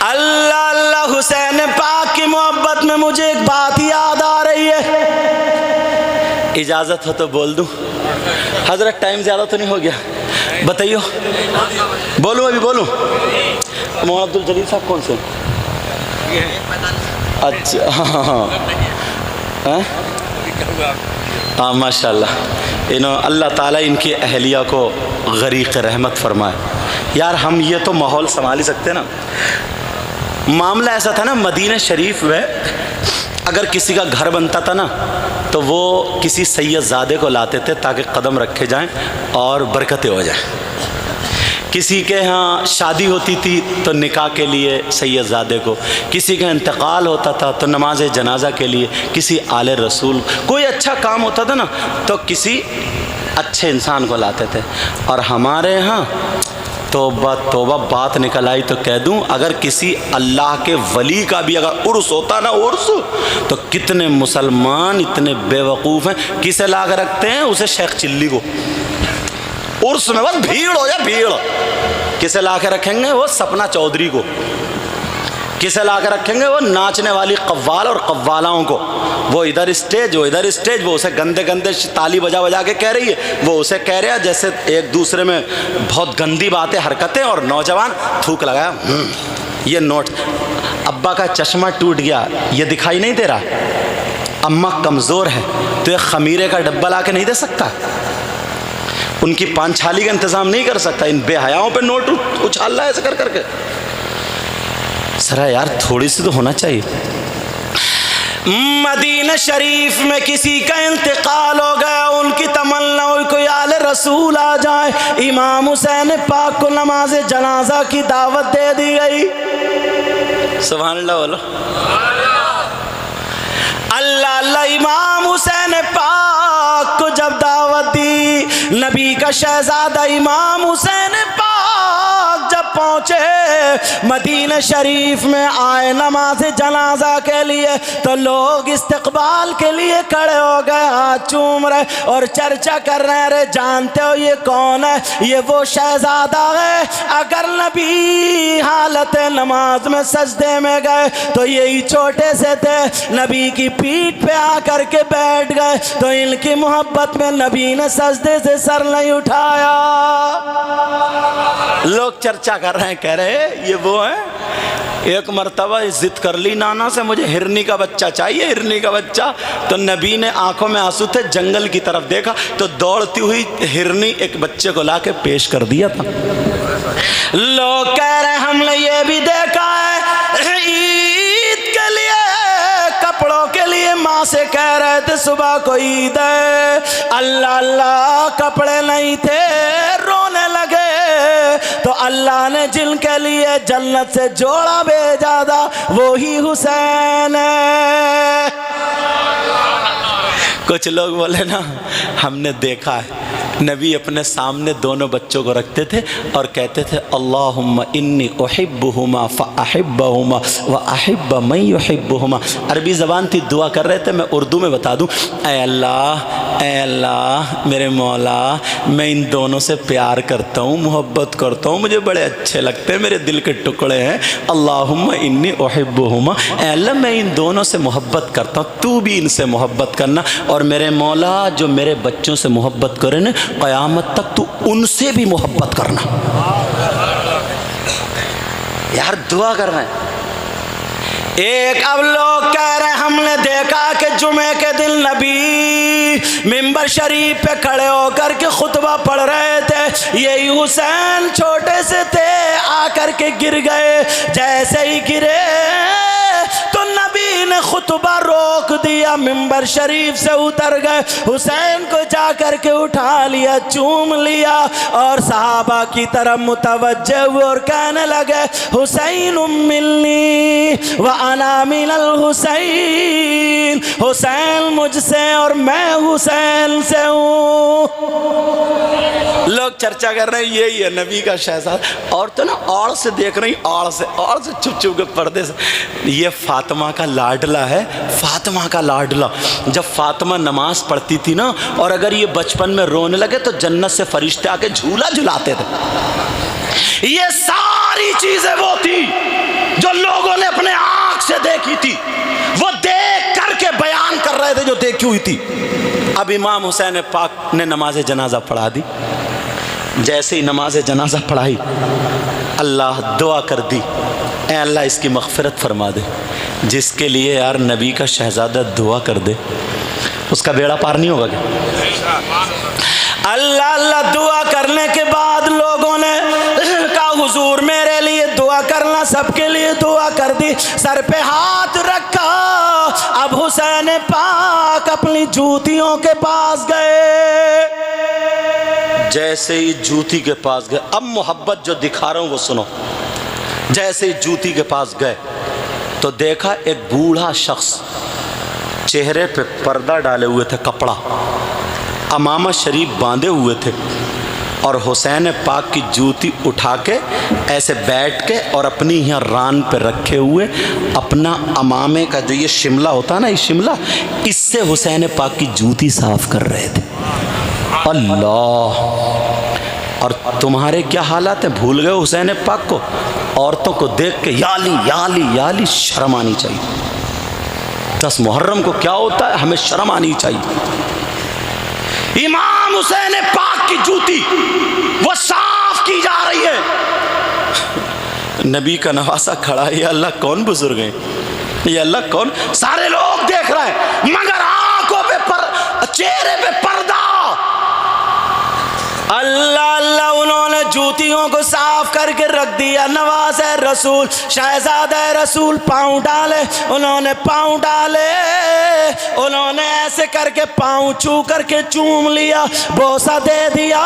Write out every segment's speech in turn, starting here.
अल्लाह अल्लाह हुसैन पाक की मोहब्बत में मुझे एक बात याद आ रही है, इजाज़त हो तो बोल दूं? हजरत टाइम ज़्यादा तो नहीं हो गया? बताइयो, बोलूं? अभी बोलूं? मोहम्मद अब्दुल जलील साहब कौन से? अच्छा, हाँ माशाल्लाह। अल्लाह ताला इनकी अहलिया को गरीक़ रहमत फरमाए। यार हम ये तो माहौल संभाल ही सकते ना। मामला ऐसा था ना, मदीना शरीफ में अगर किसी का घर बनता था ना तो वो किसी सैयदज़ादे को लाते थे ताकि कदम रखे जाएं और बरकतें हो जाएं। किसी के यहाँ शादी होती थी तो निकाह के लिए सैयदज़ादे को, किसी का इंतकाल होता था तो नमाज जनाजा के लिए किसी आले रसूल, कोई अच्छा काम होता था ना तो किसी अच्छे इंसान को लाते थे। और हमारे यहाँ तौबा तौबा बात निकल आई तो कह दूं, अगर किसी अल्लाह के वली का भी अगर उर्स होता ना, उर्स, तो कितने मुसलमान इतने बेवकूफ़ हैं, किसे ला कर रखते हैं? उसे शेख चिल्ली को। उर्स में बस भीड़ हो या भीड़। किसे ला के रखेंगे? वो सपना चौधरी को। किसे ला के रखेंगे? वो नाचने वाली कव्वाल और कव्वालाओं को। वो इधर स्टेज, वो इधर स्टेज, वो उसे गंदे गंदे ताली बजा बजा के कह रही है, वो उसे कह रहा है, जैसे एक दूसरे में बहुत गंदी बातें हरकतें। और नौजवान थूक लगाया, ये नोट, अब्बा का चश्मा टूट गया, ये दिखाई नहीं दे रहा, अम्मा कमज़ोर है तो एक खमीरे का डब्बा ला के नहीं दे सकता, उनकी पांछाली का इंतज़ाम नहीं कर सकता, इन बेहयाओं पे नोट उछाल रहा है ऐसे कर करके। सरा यार थोड़ी सी तो होना चाहिए। मदीना शरीफ में किसी का इंतकाल हो गया, उनकी तमन्ना हुई कोई आले रसूल आ जाए। इमाम हुसैन पाक को नमाज जनाजा की दावत दे दी गई। सुभान अल्लाह बोलो। अल्लाह अल्लाह। इमाम हुसैन पाक को जब दावत दी, नबी का शहजादा इमाम हुसैन पाक जब पहुँचे मदीना शरीफ में आए नमाज जनाजा के लिए, तो लोग इस्तकबाल के लिए खड़े हो गए, हाथ चूम रहे और चर्चा कर रहे हैं, अरे जानते हो ये कौन है? ये वो शहजादा है, अगर नबी हालत नमाज में सजदे में गए तो यही छोटे से थे, नबी की पीठ पे आकर के बैठ गए तो इनकी मोहब्बत में नबी ने सजदे से सर नहीं उठाया। लोग चर्चा कर रहे हैं, कह रहे हैं ये वो है। एक मर्तबा जिद कर ली नाना से, मुझे हिरनी का बच्चा चाहिए, हिरनी का बच्चा। तो नबी ने आंखों में आंसू थे, जंगल की तरफ देखा तो दौड़ती हुई हिरनी एक बच्चे को ला के पेश कर दिया था। लोग कह रहे हैं हमने ये भी देखा है, ईद के लिए कपड़ों के लिए माँ से कह रहे थे सुबह को ईद है, अल्लाह अल्लाह कपड़े नहीं थे, रोने लगे तो अल्लाह ने जिनके लिए जन्नत से जोड़ा भेजा था वो ही हुसैन है। कुछ लोग बोले ना हमने देखा है, नबी अपने सामने दोनों बच्चों को रखते थे और कहते थे अल्लाहुम्मा इन्नी उहिब्बुहुमा फ़अहिब्बहुमा व अहिब्ब मन युहिब्बुहुमा। अरबी ज़बान थी, दुआ कर रहे थे, मैं उर्दू में बता दूं, ऐ अल्लाह मेरे मौला, मैं इन दोनों से प्यार करता हूँ, मोहब्बत करता हूँ, मुझे बड़े अच्छे लगते हैं, मेरे दिल के टुकड़े हैं। अल्लाहुम्मा इन्नी उहिब्बुहुमा, ऐ अल्लाह मैं इन दोनों से मोहब्बत करता हूँ, तू भी इनसे मोहब्बत करना। और मेरे मौला जो मेरे बच्चों से मोहब्बत करे ना, क़यामत तक तू उनसे भी मोहब्बत करना। यार दुआ कर रहे हैं। एक अब लोग कह रहे हैं हमने देखा कि जुमे के दिन नबी मिंबर शरीफ पे खड़े होकर के खुतबा पढ़ रहे थे, यही हुसैन छोटे से थे, आकर के गिर गए। जैसे ही गिरे तो नबी ने खुतबा रोक दिया, मिंबर शरीफ से उतर गए, हुसैन को जाकर के उठा लिया, चूम लिया और सहाबा की तरफ मुतवज्जे हुए और कहने लगे हुसैन मिलनी व अना मिनल हुसैन, हुसैन मुझसे और मैं हुसैन से हूँ। लोग चर्चा कर रहे हैं यही है नबी का शहजादा। और तो ना और से देख रही, और से छुप छुप के पर्दे से। ये फातिमा का लाडला है, फातिमा का लाडला। जब फातिमा नमाज पढ़ती थी ना और अगर ये बचपन में रोने लगे तो जन्नत से फरिश्ते आके झूला झुलाते थे। ये सारी चीजें वो थी। जो लोगों ने अपने आंख से देखी थी, वो देख करके बयान कर रहे थे जो देखी हुई थी। अब इमाम हुसैन पाक ने नमाज जनाजा पढ़ा दी। जैसे ही नमाज जनाजा पढ़ाई, अल्लाह दुआ कर दी, ए अल्लाह इसकी मग़फ़िरत फरमा दे। जिसके लिए यार नबी का शहज़ादा दुआ कर दे, उसका बेड़ा पार नहीं होगा क्या? अल्लाह अल्लाह दुआ करने के बाद लोगों ने कहा हुजूर मेरे लिए दुआ करना, सबके लिए दुआ कर दी, सर पे हाथ रखा। अब हुसैन पाक अपनी जूतियों के पास गए। जैसे ही जूती के पास गए, अब मोहब्बत जो दिखा रहा हूं वो सुनो। जैसे ही जूती के पास गए तो देखा एक बूढ़ा शख्स चेहरे पे पर्दा डाले हुए थे, कपड़ा, अमामा शरीफ बांधे हुए थे, और हुसैन पाक की जूती उठा के ऐसे बैठ के और अपनी यहाँ रान पे रखे हुए अपना अमामे का जो ये शिमला होता है ना, ये शिमला, इससे हुसैन पाक की जूती साफ कर रहे थे। अल्लाह! और तुम्हारे क्या हालात हैं, भूल गए हुसैन पाक को? औरतों को देख के याली याली याली, शर्म आनी चाहिए। 10 मुहर्रम को क्या होता है, हमें शर्म आनी चाहिए। इमाम हुसैन पाक की जूती वो साफ की जा रही है। नबी का नवासा खड़ा है, ये अल्लाह कौन बुजुर्ग है, ये अल्लाह कौन? सारे लोग देख रहे हैं मगर आंखों पे चेहरे पे पर्दा। अल्लाह अल्लाह, उन्होंने जूतियों को साफ करके रख दिया। नवाज है रसूल, शहजादा है रसूल, पाँव डाले, उन्होंने पाँव डाले, उन्होंने ऐसे करके पाँव छू करके चूम लिया, बोसा दे दिया।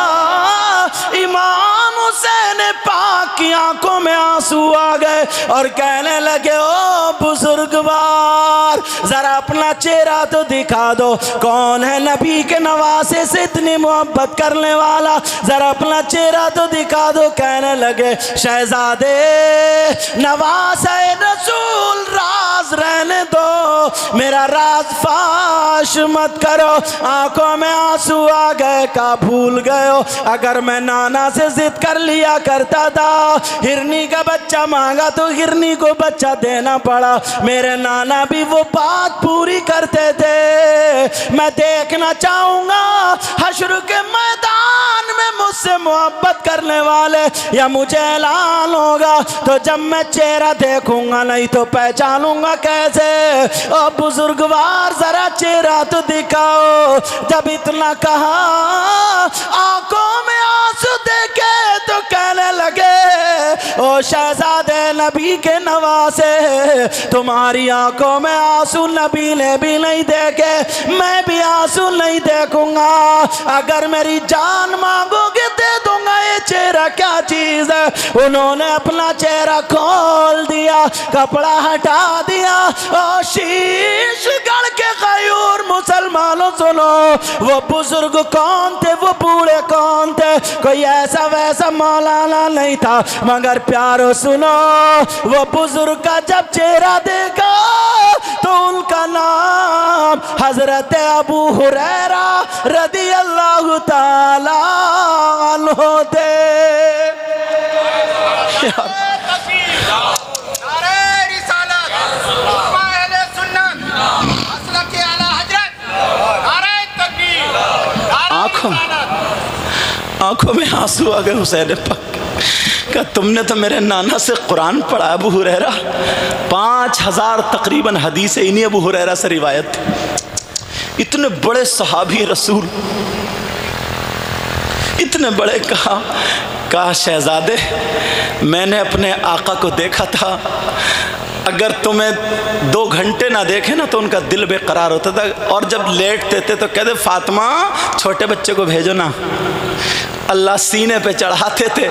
इमाम हुसैन पाक की आंखों में आंसू आ गए और कहने लगे, ओ बुजुर्गवार, जरा अपना चेहरा तो दिखा दो, कौन है नबी के नवासे से इतनी मोहब्बत करने वाला, जरा अपना चेहरा तो दिखा दो। कहने लगे, शहजादे नवासे रसूल, राज रहने दो, मेरा राज फाश मत करो। आंखों में आंसू आ गए, का भूल गए हो, अगर मैं नाना से जिद कर लिया करता था, हिरनी का बच्चा मांगा तो हिरनी को बच्चा देना पड़ा, मेरे नाना भी वो बात पूरी करते थे। मैं देखना चाहूंगा हश्र के मैदान में मुझसे मोहब्बत करने वाले, या मुझे ऐलान होगा तो जब मैं चेहरा देखूंगा, नहीं तो पहचानूंगा कैसे? ओ बुजुर्गवार, जरा चेहरा तो दिखाओ। जब इतना कहा, आंखों में आंसू देखे तो कहने लगे, ओ शहजादे नबी के नवासे, तुम्हारी आंखों में आंसू नबी ने भी नहीं देखे, मैं भी आंसू नहीं देखूंगा। अगर मेरी जान मांगोगे दे दूंगा। ये चेहरा क्या चीज है? उन्होंने अपना चेहरा खोल दिया, कपड़ा हटा दिया और शीश गढ़ के गयूर मुसलमानों सुनो, वो बुजुर्ग कौन थे, वो बूढ़े कौन थे? कोई ऐसा वैसा मौलाना नहीं था, मगर प्यारो सुनो, वो बुजुर्ग का जब चेहरा देखा तो उनका नाम हजरत अबू हुरैरा रदी अल्लाह ताला अन्हु थे। आंखों में आंसू आ गए हुसैन पाक का, तुमने तो मेरे नाना से कुरान पढ़ा। अबू हुरैरा 5000 तकरीबन हदीसें इन्हीं अबू हुरैरा से रिवायत थी। इतने बड़े सहाबी रसूल, इतने बड़े। कहा शहजादे, मैंने अपने आका को देखा था, अगर तुम्हें 2 घंटे ना देखे ना तो उनका दिल बेकरार होता था, और जब लेटते थे तो कहते, फातिमा छोटे बच्चे को भेजो ना। अल्लाह सीने पे चढ़ाते थे,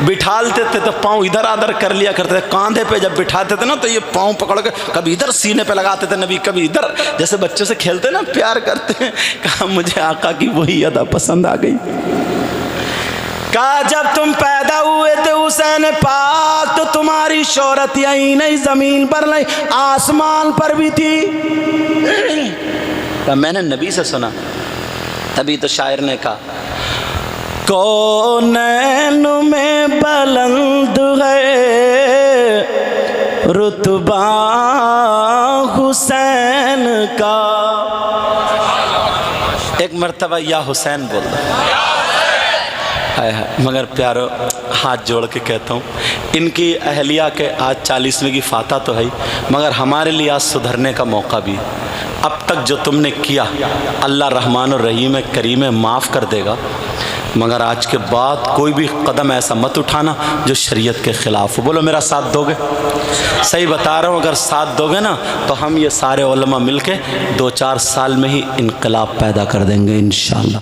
बिठालते थे तो पाँव इधर आधर कर लिया करते थे। कांधे पे जब बिठाते थे ना तो ये पाँव पकड़ के कभी इधर सीने पे लगाते थे नबी, कभी इधर, जैसे बच्चों से खेलते ना, प्यार करते हैं। कहा मुझे आका की वही अदा पसंद आ गई। कहा जब तुम पैदा हुए थे हुसैन पाक, तो तुम्हारी शोहरत यहीं नहीं, जमीन पर नहीं, आसमान पर भी थी। तो मैंने नबी से सुना, तभी तो शायर ने कहा, कौनैन में बुलंद है रुतबा हुसैन का। एक मर्तबा या हुसैन बोल रहा है। मगर प्यारो हाथ जोड़ के कहता हूँ, इनकी अहलिया के आज 40वें की फाता तो है, मगर हमारे लिए आज सुधरने का मौका भी है। अब तक जो तुमने किया अल्लाह रहमान और रहीम करीम माफ़ कर देगा, मगर आज के बाद कोई भी कदम ऐसा मत उठाना जो शरीयत के ख़िलाफ़ हो। बोलो मेरा साथ दोगे? सही बता रहा हूँ, अगर साथ दोगे ना तो हम ये सारे उलमा मिल के 2-4 साल में ही इनकलाब पैदा कर देंगे इंशाअल्लाह।